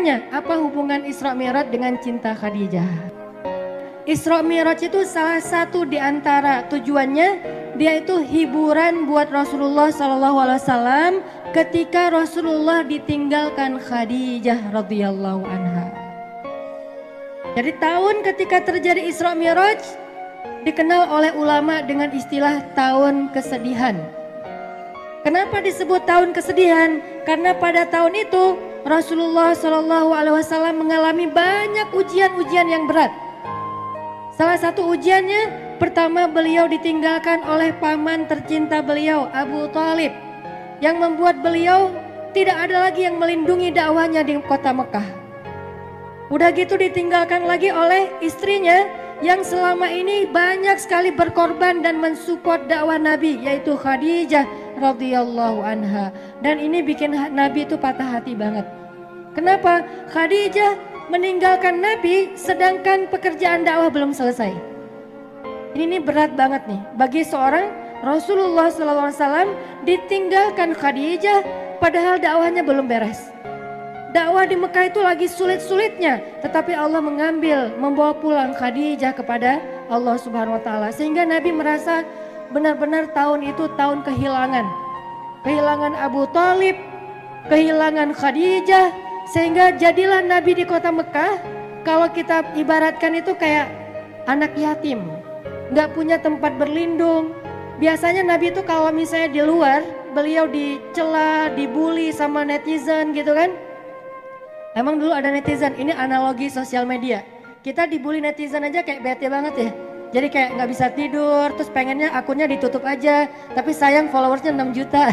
bertanya, apa hubungan Isra Mi'raj dengan cinta Khadijah? Isra Mi'raj itu salah satu di antara tujuannya, dia itu hiburan buat Rasulullah SAW ketika Rasulullah ditinggalkan Khadijah radhiyallahu anha. Jadi tahun ketika terjadi Isra Mi'raj dikenal oleh ulama dengan istilah tahun kesedihan. Kenapa disebut tahun kesedihan? Karena pada tahun itu Rasulullah SAW mengalami banyak ujian-ujian yang berat. Salah satu ujiannya, pertama beliau ditinggalkan oleh paman tercinta beliau, Abu Thalib, yang membuat beliau tidak ada lagi yang melindungi dakwahnya di kota Mekah. Udah gitu ditinggalkan lagi oleh istrinya yang selama ini banyak sekali berkorban dan mensupport dakwah Nabi, yaitu Khadijah radhiyallahu anha. Dan ini bikin Nabi itu patah hati banget. Kenapa? Khadijah meninggalkan Nabi sedangkan pekerjaan dakwah belum selesai. Ini berat banget nih bagi seorang Rasulullah SAW ditinggalkan Khadijah padahal dakwahnya belum beres. Dakwah di Mekah itu lagi sulit-sulitnya, tetapi Allah membawa pulang Khadijah kepada Allah Subhanahu wa taala, sehingga Nabi merasa benar-benar tahun itu tahun kehilangan. Kehilangan Abu Thalib, kehilangan Khadijah, sehingga jadilah Nabi di kota Mekah, kalau kita ibaratkan itu kayak anak yatim, nggak punya tempat berlindung. Biasanya Nabi itu kalau misalnya di luar, beliau dicela, dibully sama netizen gitu kan. Emang dulu ada netizen, ini analogi sosial media. Kita dibully netizen aja kayak bete banget ya. Jadi kayak nggak bisa tidur, terus pengennya akunnya ditutup aja. Tapi sayang followersnya 6 juta.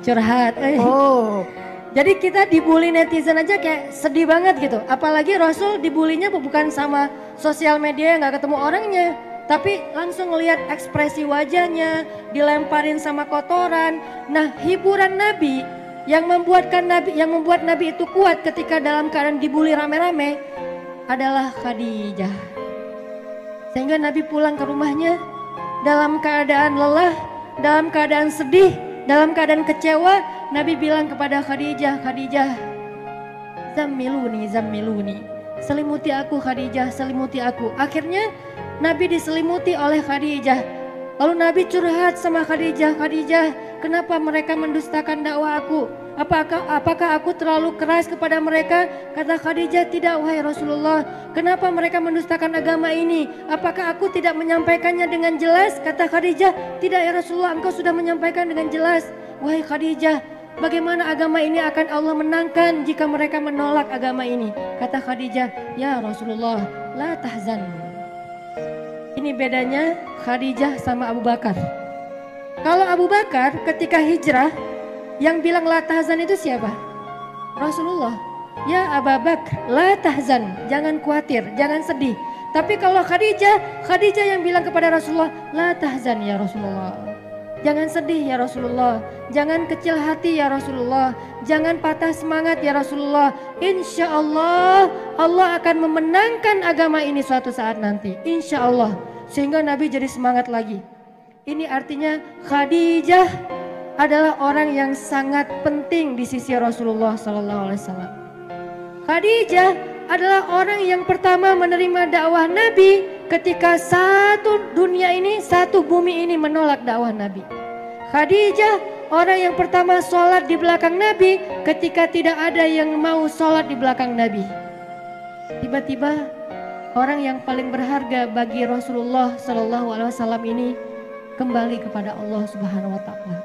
Curhat. Oh. Jadi kita dibully netizen aja kayak sedih banget gitu. Apalagi Rasul dibulinya bukan sama sosial media yang gak ketemu orangnya, tapi langsung ngelihat ekspresi wajahnya, dilemparin sama kotoran. Nah, hiburan Nabi yang membuat Nabi itu kuat ketika dalam keadaan dibully rame-rame adalah Khadijah. Sehingga Nabi pulang ke rumahnya dalam keadaan lelah, dalam keadaan sedih, dalam keadaan kecewa. Nabi bilang kepada Khadijah, Khadijah, zammiluni, selimuti aku Khadijah, selimuti aku. Akhirnya Nabi diselimuti oleh Khadijah. Lalu Nabi curhat sama Khadijah, Khadijah, kenapa mereka mendustakan dakwah aku? Apakah aku terlalu keras kepada mereka? Kata Khadijah, tidak wahai Rasulullah. Kenapa mereka mendustakan agama ini? Apakah aku tidak menyampaikannya dengan jelas? Kata Khadijah, tidak ya Rasulullah, engkau sudah menyampaikan dengan jelas. Wahai Khadijah, bagaimana agama ini akan Allah menangkan jika mereka menolak agama ini? Kata Khadijah, ya Rasulullah, la tahzan. Ini bedanya Khadijah sama Abu Bakar. Kalau Abu Bakar ketika hijrah, yang bilang la tahzan itu siapa? Rasulullah. Ya Abu Bakar, la tahzan, jangan khawatir, jangan sedih. Tapi kalau Khadijah yang bilang kepada Rasulullah, la tahzan ya Rasulullah. Jangan sedih ya Rasulullah, jangan kecil hati ya Rasulullah, jangan patah semangat ya Rasulullah. Insya Allah, Allah akan memenangkan agama ini suatu saat nanti. Insya Allah. Sehingga Nabi jadi semangat lagi. Ini artinya Khadijah adalah orang yang sangat penting di sisi Rasulullah SAW. Khadijah adalah orang yang pertama menerima dakwah Nabi ketika satu bumi ini menolak dakwah Nabi. Khadijah orang yang pertama sholat di belakang Nabi ketika tidak ada yang mau sholat di belakang Nabi. Tiba-tiba orang yang paling berharga bagi Rasulullah SAW ini kembali kepada Allah Subhanahu Wa Taala.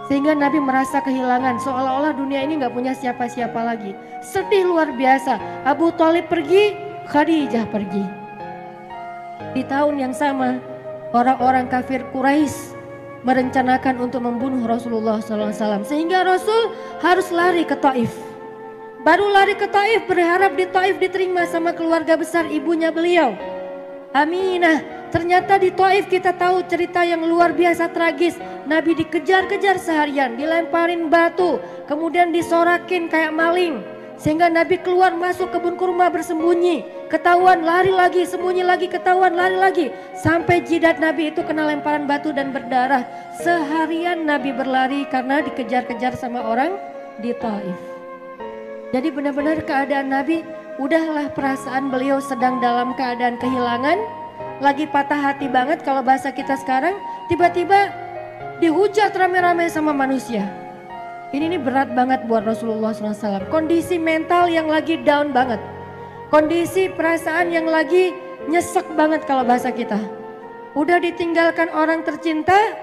Sehingga Nabi merasa kehilangan, seolah-olah dunia ini gak punya siapa-siapa lagi. Sedih luar biasa. Abu Thalib pergi, Khadijah pergi. Di tahun yang sama, orang-orang kafir Quraisy merencanakan untuk membunuh Rasulullah SAW. Sehingga Rasul harus lari ke Taif. Baru lari ke Taif, berharap di Taif diterima sama keluarga besar ibunya beliau, Aminah. Ternyata di Taif kita tahu cerita yang luar biasa tragis. Nabi dikejar-kejar seharian, dilemparin batu, kemudian disorakin kayak maling. Sehingga Nabi keluar masuk kebun kurma bersembunyi, ketahuan lari lagi, sembunyi lagi, ketahuan lari lagi. Sampai jidat Nabi itu kena lemparan batu dan berdarah. Seharian Nabi berlari karena dikejar-kejar sama orang di Taif. Jadi benar-benar keadaan Nabi, udahlah perasaan beliau sedang dalam keadaan kehilangan, lagi patah hati banget kalau bahasa kita sekarang, tiba-tiba dihujat rame-rame sama manusia. Ini berat banget buat Rasulullah SAW. Kondisi mental yang lagi down banget. Kondisi perasaan yang lagi nyesek banget kalau bahasa kita. Udah ditinggalkan orang tercinta,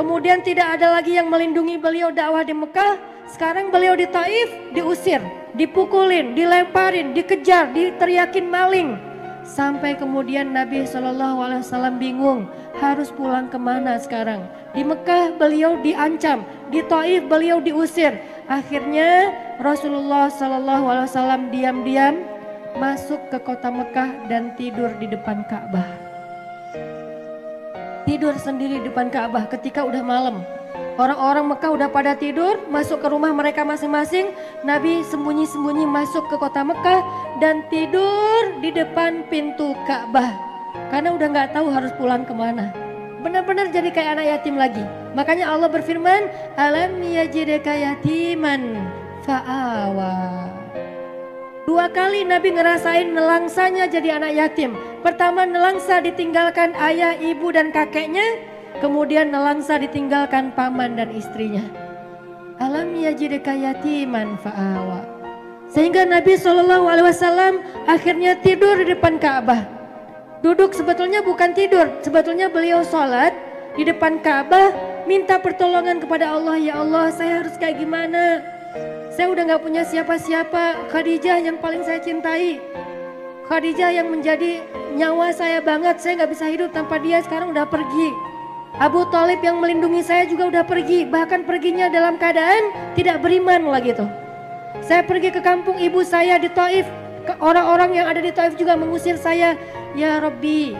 kemudian tidak ada lagi yang melindungi beliau dakwah di Mekah. Sekarang beliau di Taif diusir, dipukulin, dilemparin, dikejar, diteriakin maling. Sampai kemudian Nabi SAW bingung harus pulang kemana sekarang. Di Mekah beliau diancam, di Taif beliau diusir. Akhirnya Rasulullah SAW diam-diam masuk ke kota Mekah dan tidur di depan Ka'bah. Tidur sendiri di depan Ka'bah ketika udah malam. Orang-orang Mekah udah pada tidur, masuk ke rumah mereka masing-masing. Nabi sembunyi-sembunyi masuk ke kota Mekah dan tidur di depan pintu Ka'bah. Karena udah gak tahu harus pulang kemana. Benar-benar jadi kayak anak yatim lagi. Makanya Allah berfirman, alam yajidka yatiman fa'awa. 2 kali Nabi ngerasain nelangsanya jadi anak yatim. Pertama nelangsa ditinggalkan ayah, ibu dan kakeknya. Kemudian nelangsa ditinggalkan paman dan istrinya. Alam yajidka yatiman fa'awa. Sehingga Nabi SAW akhirnya tidur di depan Ka'bah. Duduk sebetulnya bukan tidur, sebetulnya beliau sholat di depan Ka'bah, minta pertolongan kepada Allah. Ya Allah, saya harus kayak gimana? Saya udah gak punya siapa-siapa. Khadijah yang paling saya cintai, Khadijah yang menjadi nyawa saya banget. Saya gak bisa hidup tanpa dia, sekarang udah pergi. Abu Thalib yang melindungi saya juga udah pergi. Bahkan perginya dalam keadaan tidak beriman lagi tuh. Saya pergi ke kampung ibu saya di Taif. Orang-orang yang ada di Taif juga mengusir saya. Ya Rabbi,